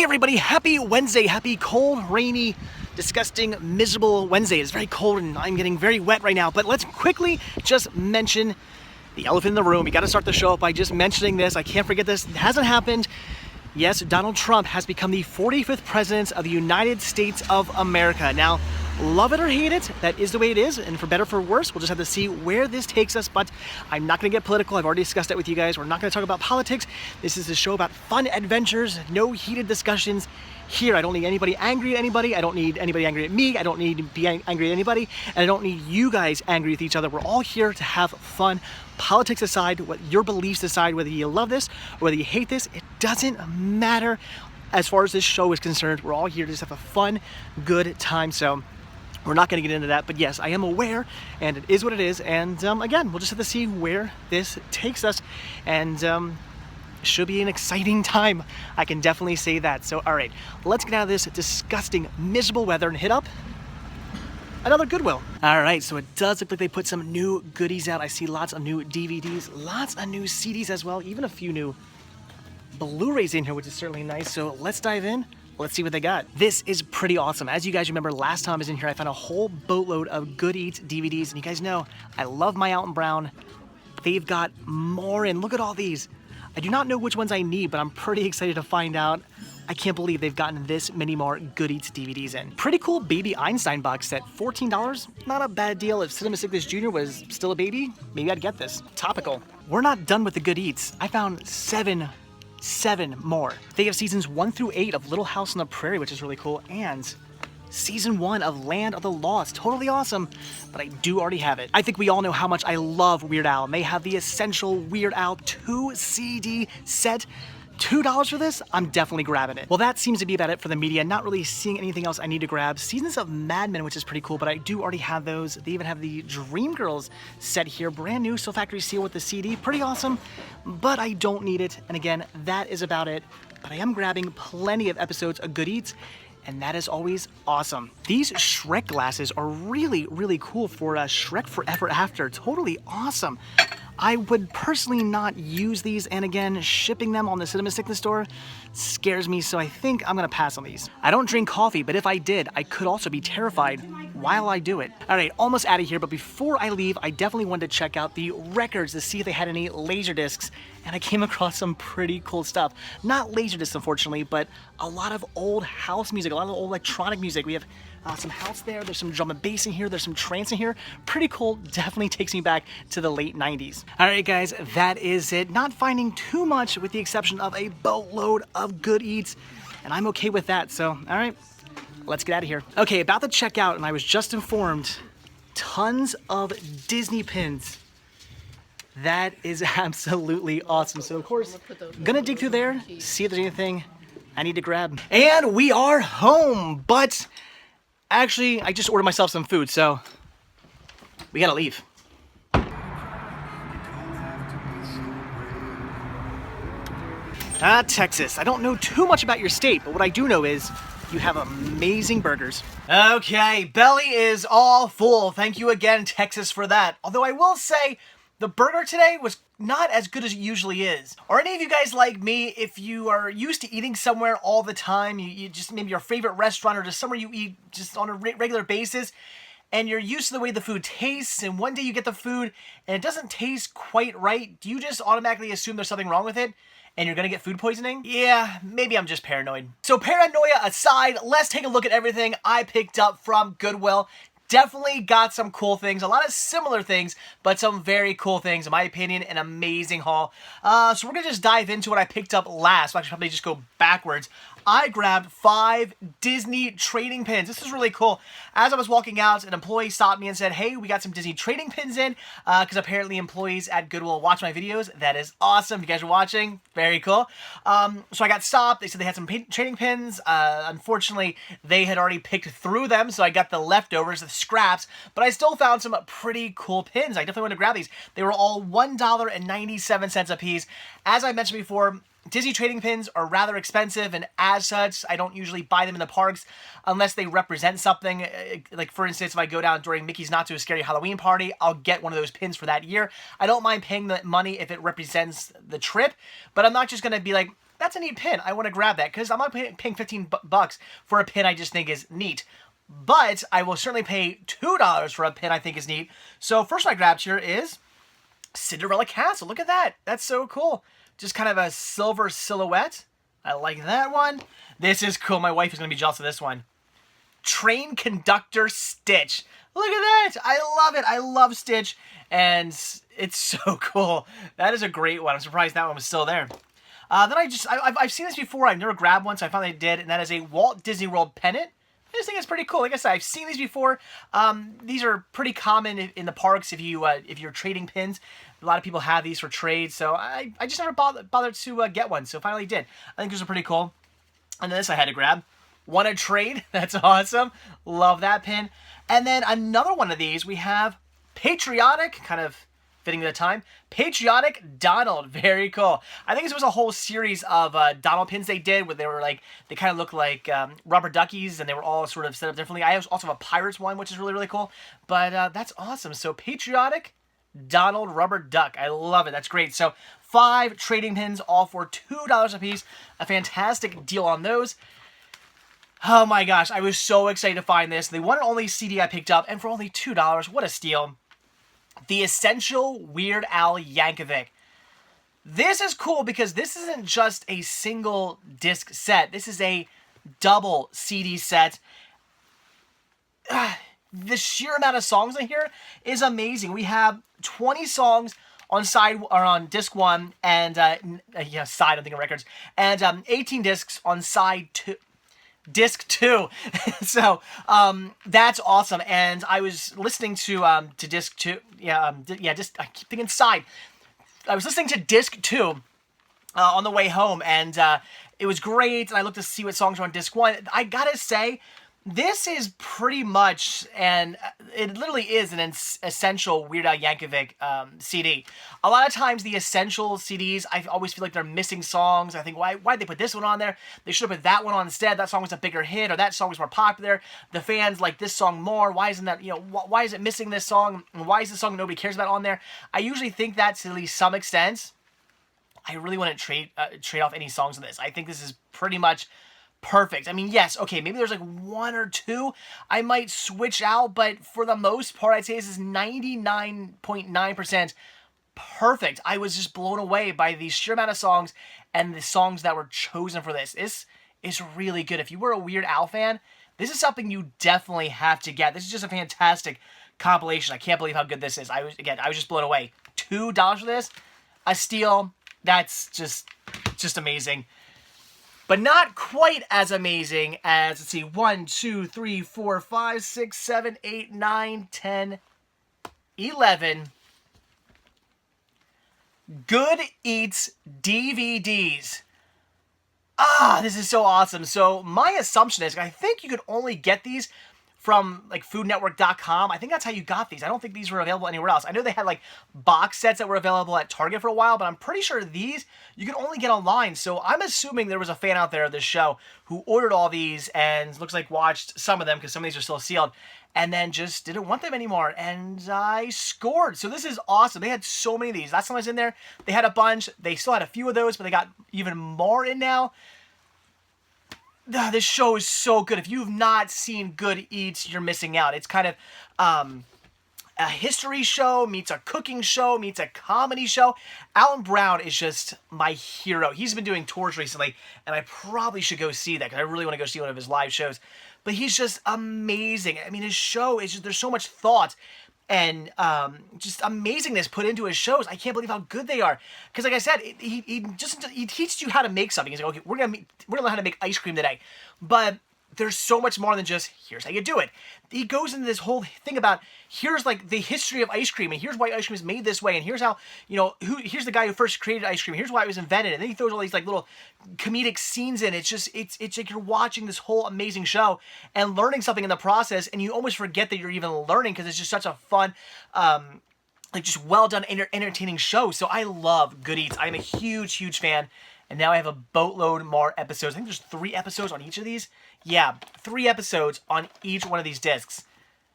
everybody, happy Wednesday, happy cold, rainy, disgusting, miserable Wednesday. It's very cold and I'm getting very wet right now, but let's quickly just mention the elephant in the room. We got to start the show up by just mentioning this. I can't forget this. It hasn't happened. Yes, Donald Trump has become the 45th president of the United States of America. Now, love it or hate it, that is the way it is, and for better or for worse, we'll just have to see where this takes us, but I'm not going to get political. I've already discussed that with you guys. We're not going to talk about politics. This is a show about fun adventures, no heated discussions. Here, I don't need anybody angry at anybody. I don't need anybody angry at me. I don't need to be angry at anybody, and I don't need you guys angry with each other. We're all here to have fun. Politics aside, what your beliefs aside, whether you love this or whether you hate this, it doesn't matter. As far as this show is concerned, we're all here to just have a fun, good time. So we're not going to get into that, but yes, I am aware, and it is what it is. And again, we'll just have to see where this takes us, and should be an exciting time. I can definitely say that. So, all right, let's get out of this disgusting, miserable weather and hit up another Goodwill. All right, so it does look like they put some new goodies out. I see lots of new DVDs, lots of new CDs as well, even a few new Blu-rays in here, which is certainly nice. So let's dive in. Let's see what they got. This is pretty awesome. As you guys remember, last time I was in here, I found a whole boatload of Good Eats DVDs, and you guys know I love my Alton Brown. They've got more in. Look at all these. I do not know which ones I need, but I'm pretty excited to find out. I can't believe they've gotten this many more Good Eats DVDs in. Pretty cool Baby Einstein box set, $14. Not a bad deal. If Cinema Sickness Jr. was still a baby, maybe I'd get this. Topical. We're not done with the Good Eats. I found seven more. They have seasons 1 through 8 of Little House on the Prairie, which is really cool, and season 1 of Land of the Lost. Totally awesome, but I do already have it. I think we all know how much I love Weird Al, and they have the essential Weird Al 2 CD set. $2 for this? I'm definitely grabbing it. Well, that seems to be about it for the media. Not really seeing anything else I need to grab. Seasons of Mad Men, which is pretty cool, but I do already have those. They even have the Dreamgirls set here. Brand new, still factory seal with the CD. Pretty awesome, but I don't need it. And again, that is about it. But I am grabbing plenty of episodes of Good Eats, and that is always awesome. These Shrek glasses are really, really cool for Shrek Forever After. Totally awesome. I would personally not use these, and again, shipping them on the Cinema Sickness store scares me, so I think I'm gonna pass on these. I don't drink coffee, but if I did, I could also be terrified while I do it. All right, almost out of here, but before I leave, I definitely wanted to check out the records to see if they had any laser discs, and I came across some pretty cool stuff. Not laser discs, unfortunately, but a lot of old house music, a lot of old electronic music. We have some house there, there's some drum and bass in here, there's some trance in here. Pretty cool, definitely takes me back to the late 90s. All right, guys, that is it. Not finding too much with the exception of a boatload of Good Eats, and I'm okay with that. So, all right, let's get out of here. Okay, about to check out, and I was just informed, tons of Disney pins. That is absolutely awesome. So, of course, gonna dig through there, see if there's anything I need to grab. And we are home, but actually, I just ordered myself some food, so we gotta leave. Texas. I don't know too much about your state, but what I do know is you have amazing burgers. Okay, belly is all full. Thank you again, Texas, for that. Although I will say, the burger today was not as good as it usually is. Are any of you guys like me, if you are used to eating somewhere all the time, you just maybe your favorite restaurant or just somewhere you eat just on a regular basis, and you're used to the way the food tastes, and one day you get the food and it doesn't taste quite right, do you just automatically assume there's something wrong with it? And you're gonna get food poisoning? Yeah, maybe I'm just paranoid. So paranoia aside, let's take a look at everything I picked up from Goodwill. Definitely got some cool things, a lot of similar things, but some very cool things. In my opinion, an amazing haul. So we're gonna just dive into what I picked up last. Well, actually, probably just go backwards. I grabbed 5 Disney trading pins. This is really cool. As I was walking out, an employee stopped me and said, hey, we got some Disney trading pins in, because apparently employees at Goodwill watch my videos. That is awesome. You guys are watching. Very cool. So I got stopped. They said they had some trading pins. Unfortunately, they had already picked through them, so I got the leftovers, the scraps, but I still found some pretty cool pins. I definitely want to grab these. They were all $1.97 a piece. As I mentioned before, Disney trading pins are rather expensive, and as such, I don't usually buy them in the parks unless they represent something. Like, for instance, if I go down during Mickey's Not Too Scary Halloween Party, I'll get one of those pins for that year. I don't mind paying the money if it represents the trip, but I'm not just going to be like, that's a neat pin. I want to grab that because I'm not paying 15 bucks for a pin I just think is neat. But I will certainly pay $2 for a pin I think is neat. So first one I grabbed here is Cinderella Castle. Look at that. That's so cool. Just kind of a silver silhouette. I like that one. This is cool. My wife is going to be jealous of this one. Train Conductor Stitch. Look at that. I love it. I love Stitch. And it's so cool. That is a great one. I'm surprised that one was still there. Then I've seen this before. I've never grabbed one, so I finally did. And that is a Walt Disney World pennant. I just think it's pretty cool. Like I said, I've seen these before. These are pretty common in the parks if you're trading pins. A lot of people have these for trade, so I just never bothered to get one, so finally did. I think these are pretty cool. And then this I had to grab. Want to trade? That's awesome. Love that pin. And then another one of these, we have Patriotic, kind of fitting the time. Patriotic Donald. Very cool. I think this was a whole series of Donald pins they did where they kind of look like rubber duckies and they were all sort of set up differently. I also have a Pirates one, which is really, really cool. But that's awesome. So Patriotic Donald rubber duck. I love it. That's great. So 5 trading pins, all for $2 a piece. A fantastic deal on those. Oh my gosh, I was so excited to find this. The one and only CD I picked up, and for only $2. What a steal. The Essential Weird Al Yankovic. This is cool because this isn't just a single disc set. This is a double CD set. The sheer amount of songs in here is amazing. We have 20 songs on disc 1 and side, I'm thinking records, and 18 discs on side 2. Disc 2. So that's awesome. And I was listening to disc 2. I keep thinking side. I was listening to disc 2 on the way home, and it was great. And I looked to see what songs were on disc 1. I gotta say, this is pretty much, and it literally is an essential Weird Al Yankovic CD. A lot of times the essential CDs, I always feel like they're missing songs. I think, why'd they put this one on there? They should have put that one on instead. That song was a bigger hit, or that song was more popular. The fans like this song more. Why isn't that, why is it missing this song? And why is this song nobody cares about on there? I usually think that to at least some extent. I really want to trade off any songs on this. I think this is pretty much perfect. I mean, yes, okay, maybe there's like 1 or 2 I might switch out, but for the most part, I'd say this is 99.9% perfect. I was just blown away by the sheer amount of songs and the songs that were chosen for this. This is really good. If you were a Weird Al fan, this is something you definitely have to get. This is just a fantastic compilation. I can't believe how good this is. I was just blown away. $2 for this, a steal. That's just amazing. But not quite as amazing as, let's see, 1, 2, 3, 4, 5, 6, 7, 8, 9, 10, 11. Good Eats DVDs. This is so awesome. So my assumption is, I think you could only get these from like foodnetwork.com. I think that's how you got these. I don't think these were available anywhere else. I know they had like box sets that were available at Target for a while, but I'm pretty sure these you can only get online. So I'm assuming there was a fan out there of this show who ordered all these and looks like watched some of them because some of these are still sealed and then just didn't want them anymore. And I scored. So this is awesome. They had so many of these. Last time I was in there, they had a bunch. They still had a few of those, but they got even more in now. This show is so good. If you've not seen Good Eats, you're missing out. It's kind of a history show meets a cooking show meets a comedy show. Alton Brown is just my hero. He's been doing tours recently, and I probably should go see that because I really want to go see one of his live shows. But he's just amazing. I mean, his show is just, there's so much thought and just amazingness put into his shows. I can't believe how good they are. Because like I said, he teaches you how to make something. He's like, okay, we're gonna learn how to make ice cream today. But there's so much more than just, here's how you do it. He goes into this whole thing about, here's like the history of ice cream, and here's why ice cream is made this way, and here's how, here's the guy who first created ice cream, here's why it was invented, and then he throws all these like little comedic scenes in. It's just, it's like you're watching this whole amazing show and learning something in the process, and you almost forget that you're even learning because it's just such a fun, like just well done, entertaining show. So I love Good Eats. I'm a huge fan. And now I have a boatload more episodes. I think there's 3 episodes on each of these. Yeah, 3 episodes on each one of these discs.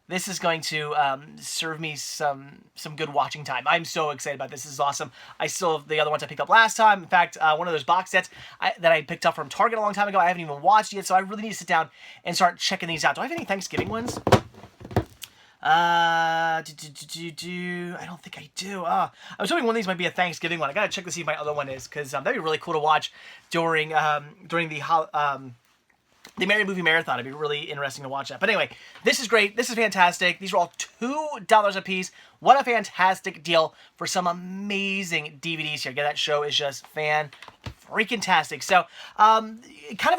This is going to serve me some good watching time. I'm so excited about this. This is awesome. I still have the other ones I picked up last time. In fact, one of those box sets that I picked up from Target a long time ago, I haven't even watched yet, so I really need to sit down and start checking these out. Do I have any Thanksgiving ones? I don't think I do. I was hoping one of these might be a Thanksgiving one. I gotta check to see if my other one is, because that'd be really cool to watch during the Merry Movie Marathon. It'd be really interesting to watch that. But anyway, this is great. This is fantastic. These are all $2 a piece. What a fantastic deal for some amazing DVDs here. Again, that show is just freaking-tastic. So, kind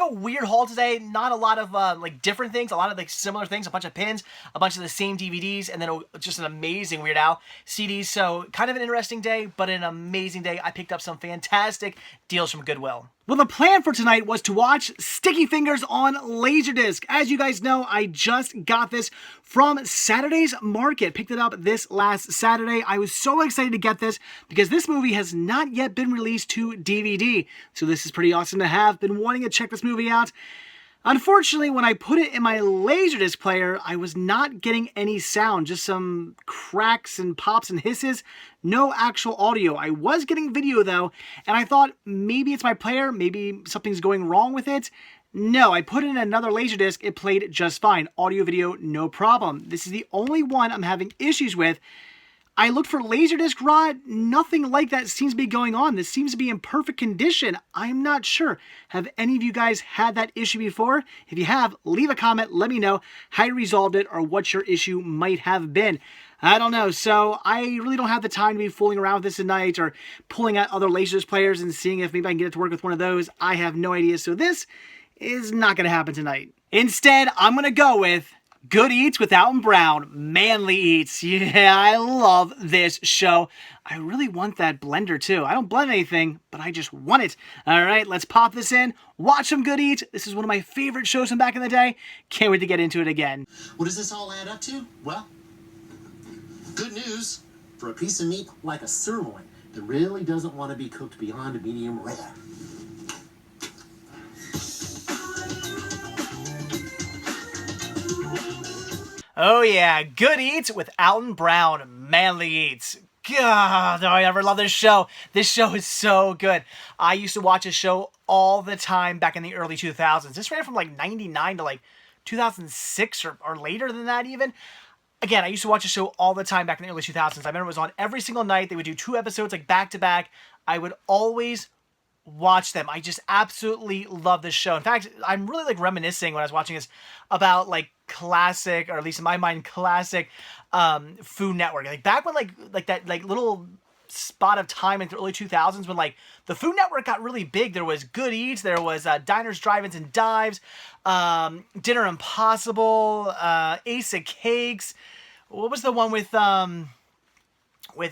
of a weird haul today. Not a lot of, like, different things. A lot of, like, similar things. A bunch of pins. A bunch of the same DVDs. And then just an amazing Weird Al CDs. So, kind of an interesting day, but an amazing day. I picked up some fantastic deals from Goodwill. Well, the plan for tonight was to watch Sticky Fingers on Laserdisc. As you guys know, I just got this from Saturday's Market. Picked it up this last Saturday. I was so excited to get this because this movie has not yet been released to DVD. So this is pretty awesome to have. Been wanting to check this movie out. Unfortunately, when I put it in my Laserdisc player, I was not getting any sound, just some cracks and pops and hisses, no actual audio. I was getting video though, and I thought maybe it's my player, maybe something's going wrong with it. No, I put in another Laserdisc, it played just fine. Audio, video, no problem. This is the only one I'm having issues with. I looked for Laserdisc rot, nothing like that seems to be going on. This seems to be in perfect condition. I'm not sure. Have any of you guys had that issue before? If you have, leave a comment, let me know how you resolved it or what your issue might have been. I don't know, so I really don't have the time to be fooling around with this tonight or pulling out other Laserdisc players and seeing if maybe I can get it to work with one of those. I have no idea, so this is not going to happen tonight. Instead, I'm going to go with Good Eats with Alton Brown, Manly Eats. Yeah, I love this show. I really want that blender too. I don't blend anything, but I just want it. All right, let's pop this in, watch some Good Eats. This is one of my favorite shows from back in the day. Can't wait to get into it again. What does this all add up to? Well, good news. For a piece of meat like a sirloin that really doesn't want to be cooked beyond a medium rare. Oh yeah, Good Eats with Alton Brown, Manly Eats. God, I ever love this show. This show is so good. I used to watch this show all the time back in the early 2000s. This ran from like 99 to like 2006 or later than that even. Again, I used to watch the show all the time back in the early 2000s. I remember it was on every single night. They would do 2 episodes like back to back. I would always watch them. I just absolutely love this show. In fact, I'm really like reminiscing when I was watching this about like classic, or at least in my mind, classic Food Network. Like back when like that like little spot of time in the early 2000s when like the Food Network got really big. There was Good Eats, there was Diners, Drive-Ins, and Dives, Dinner Impossible, Ace of Cakes. What was the one with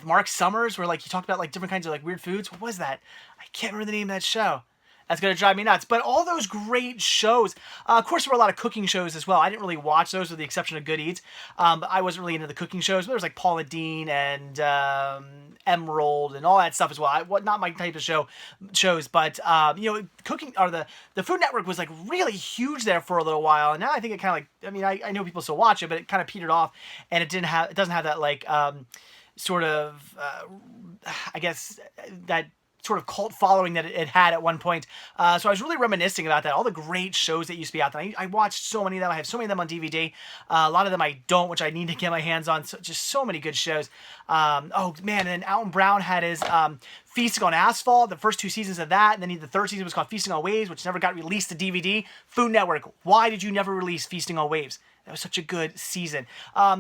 Mark Summers where like he talked about like different kinds of like weird foods? What was that? I can't remember the name of that show. That's going to drive me nuts. But all those great shows. Of course, there were a lot of cooking shows as well. I didn't really watch those with the exception of Good Eats. But I wasn't really into the cooking shows. But there was like Paula Deen and Emerald and all that stuff as well. Not my type of shows. But, you know, cooking, or the Food Network was like really huge there for a little while. And now I think it kind of like, I mean, I know people still watch it, but it kind of petered off. And it doesn't have that like sort of, I guess, that sort of cult following that it had at one point. So I was really reminiscing about that. All the great shows that used to be out there. I watched so many of them. I have so many of them on DVD. A lot of them I don't, which I need to get my hands on. So just so many good shows. Oh man, and then Alton Brown had his Feasting on Asphalt, the first 2 seasons of that. And then the 3rd season was called Feasting on Waves, which never got released to DVD. Food Network, why did you never release Feasting on Waves? That was such a good season.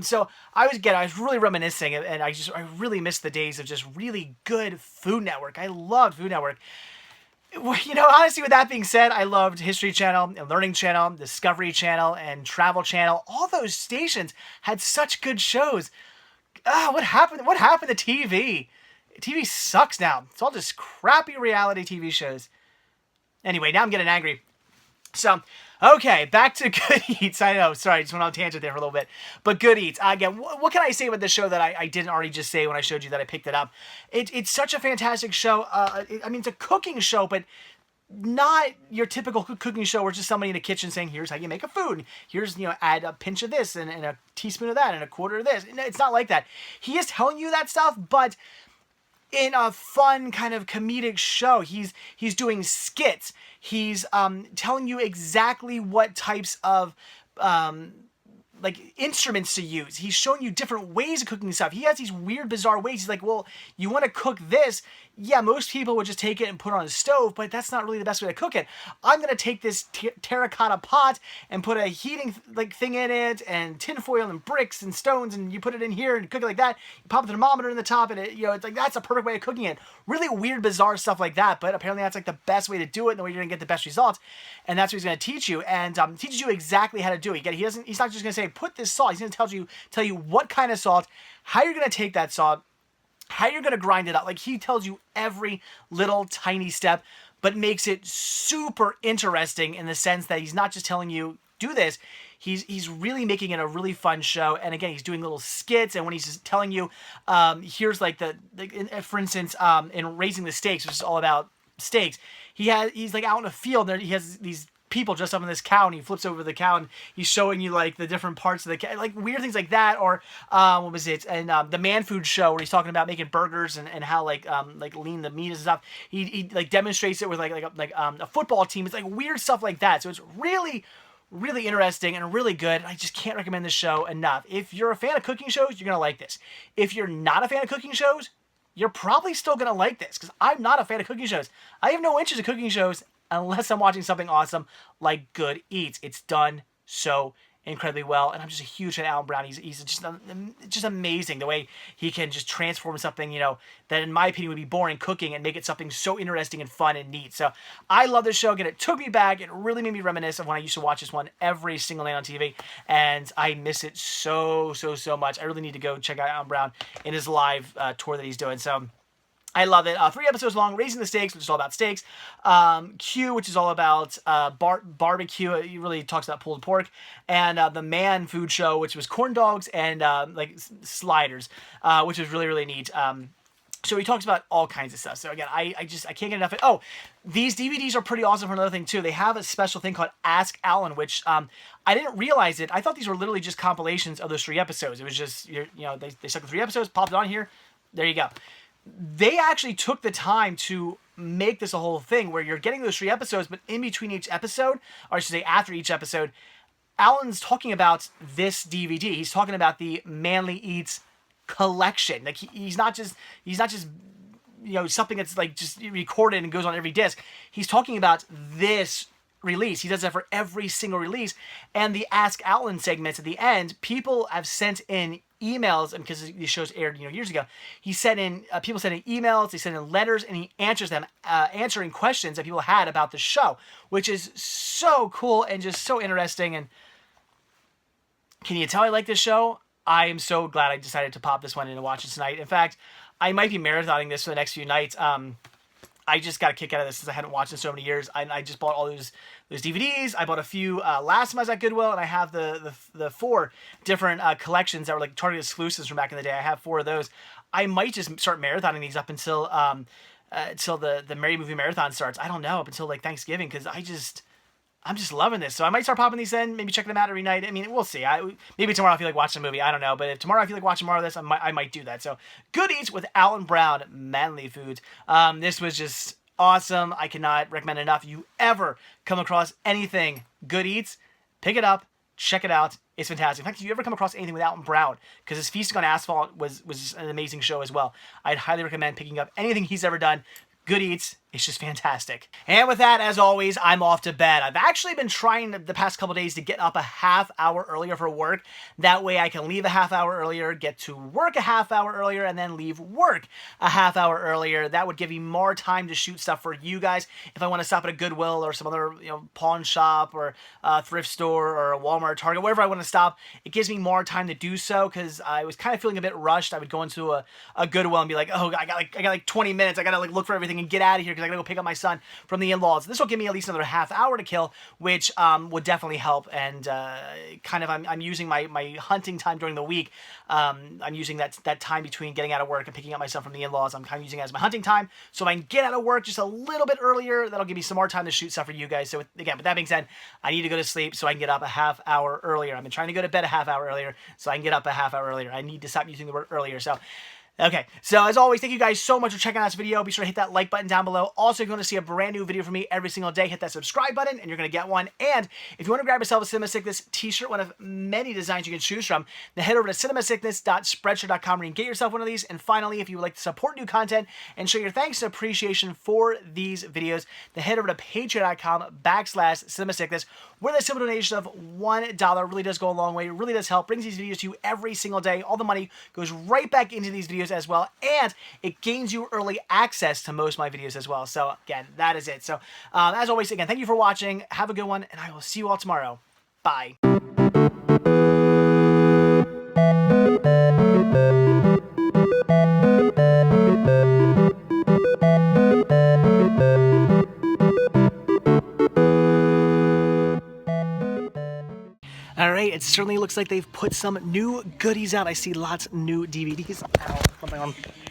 So I was really reminiscing, and I really missed the days of just really good Food Network. I loved Food Network. You know, honestly, with that being said, I loved History Channel, and Learning Channel, Discovery Channel, and Travel Channel. All those stations had such good shows. What happened? What happened to TV? TV sucks now. It's all just crappy reality TV shows. Anyway, now I'm getting angry. So, okay, back to Good Eats. I know, sorry, I just went on a tangent there for a little bit. But Good Eats. Again, what can I say about this show that I didn't already just say when I showed you that I picked it up? It's such a fantastic show. I mean, it's a cooking show, but not your typical cooking show where it's just somebody in the kitchen saying, here's how you make a food. Here's, add a pinch of this and a teaspoon of that and a quarter of this. It's not like that. He is telling you that stuff, but in a fun kind of comedic show. He's doing skits. He's telling you exactly what types of instruments to use. He's showing you different ways of cooking stuff. He has these weird, bizarre ways. He's like, well, you want to cook this? Yeah, most people would just take it and put it on a stove, but that's not really the best way to cook it. I'm going to take this terracotta pot and put a heating thing in it and tinfoil and bricks and stones, and you put it in here and cook it like that. You pop a thermometer in the top, and it's like, that's a perfect way of cooking it. Really weird, bizarre stuff like that, but apparently that's like the best way to do it and the way you're going to get the best results. And that's what he's going to teach you, and teaches you exactly how to do it. He's not just going to say, put this salt. He's going to tell you what kind of salt, how you're going to take that salt, how you're going to grind it up. Like, he tells you every little tiny step, but makes it super interesting in the sense that he's not just telling you, do this. He's really making it a really fun show. And again, he's doing little skits. And when he's just telling you, here's like for instance, in Raising the Stakes, which is all about steaks, he's like out in a field there. He has these people dressed up in this cow, and he flips over the cow and he's showing you like the different parts of the cow, like weird things like that. Or what was it? And the Man Food Show, where he's talking about making burgers and how like lean the meat and stuff. He like demonstrates it with a football team. It's like weird stuff like that. So it's really, really interesting and really good. I just can't recommend this show enough. If you're a fan of cooking shows, you're gonna like this. If you're not a fan of cooking shows, you're probably still gonna like this, because I'm not a fan of cooking shows. I have no interest in cooking shows unless I'm watching something awesome like Good Eats. It's done so incredibly well, and I'm just a huge fan of Alton Brown. He's just amazing the way he can just transform something, that in my opinion would be boring cooking and make it something so interesting and fun and neat. So I love this show. Again, it took me back. It really made me reminisce of when I used to watch this one every single night on TV, and I miss it so much. I really need to go check out Alton Brown in his live tour that he's doing. So I love it. 3 episodes long. Raising the Stakes, which is all about steaks. Q, which is all about barbecue. He really talks about pulled pork. And the Man Food Show, which was corn dogs and sliders, which was really, really neat. So he talks about all kinds of stuff. So again, I can't get enough of it. Oh, these DVDs are pretty awesome for another thing too. They have a special thing called Ask Alton, which I didn't realize it. I thought these were literally just compilations of those 3 episodes. It was just, they stuck the 3 episodes, popped it on here. There you go. They actually took the time to make this a whole thing where you're getting those 3 episodes, but in between each episode, or I should say after each episode, Alton's talking about this DVD. He's talking about the Manly Eats collection. Like he's not just something that's like just recorded and goes on every disc. He's talking about this release. He does that for every single release. And the Ask Alton segments at the end, people have sent in emails, and because these shows aired years ago, he sent in people sent in emails, they sent in letters, and he answers them, answering questions that people had about the show, which is so cool and just so interesting. And can you tell I like this show? I am so glad I decided to pop this one in and watch it tonight. In fact, I might be marathoning this for the next few nights. I just got a kick out of this since I hadn't watched it in so many years. I just bought all those DVDs. I bought a few last time I was at Goodwill, and I have the 4 different collections that were like Target exclusives from back in the day. I have 4 of those. I might just start marathoning these up until the Merry Movie Marathon starts. I don't know, up until like Thanksgiving, because I'm just loving this. So I might start popping these in, maybe checking them out every night. I mean, we'll see. Maybe tomorrow I feel like watching a movie. I don't know. But if tomorrow I feel like watching more of this, I might do that. So Good Eats with Alton Brown, Manly Foods. This was just awesome. I cannot recommend it enough. If you ever come across anything Good Eats, pick it up, check it out. It's fantastic. In fact, if you ever come across anything with Alton Brown, because his Feasting on Asphalt was just an amazing show as well, I'd highly recommend picking up anything he's ever done. Good Eats, it's just fantastic. And with that, as always, I'm off to bed. I've actually been trying the past couple days to get up a half hour earlier for work. That way I can leave a half hour earlier, get to work a half hour earlier, and then leave work a half hour earlier. That would give me more time to shoot stuff for you guys. If I want to stop at a Goodwill or some other pawn shop or a thrift store or a Walmart, Target, wherever I want to stop, it gives me more time to do so, because I was kind of feeling a bit rushed. I would go into a Goodwill and be like, oh, I got like 20 minutes. I got to like look for everything everything and get out of here because I gotta go pick up my son from the in-laws. This will give me at least another half hour to kill, which would definitely help. And kind of I'm using my hunting time during the week. I'm using that time between getting out of work and picking up my son from the in-laws. I'm kind of using it as my hunting time. So if I can get out of work just a little bit earlier, that'll give me some more time to shoot stuff for you guys. So again, with that being said, I need to go to sleep so I can get up a half hour earlier. I've been trying to go to bed a half hour earlier so I can get up a half hour earlier. I need to stop using the word earlier. So okay, so as always, thank you guys so much for checking out this video. Be sure to hit that like button down below. Also, if you want to see a brand new video from me every single day, hit that subscribe button and you're going to get one. And if you want to grab yourself a Cinema Sickness t-shirt, one of many designs you can choose from, then head over to cinemasickness.spreadshirt.com where you can get yourself one of these. And finally, if you would like to support new content and show your thanks and appreciation for these videos, then head over to patreon.com/cinemasickness, where the simple donation of $1 really does go a long way. It really does help. Brings these videos to you every single day. All the money goes right back into these videos as well, and it gains you early access to most of my videos as well. So again, that is it. So as always, again, thank you for watching. Have a good one, and I will see you all tomorrow. Bye. All right, it certainly looks like they've put some new goodies out. I see lots of new DVDs. Ow,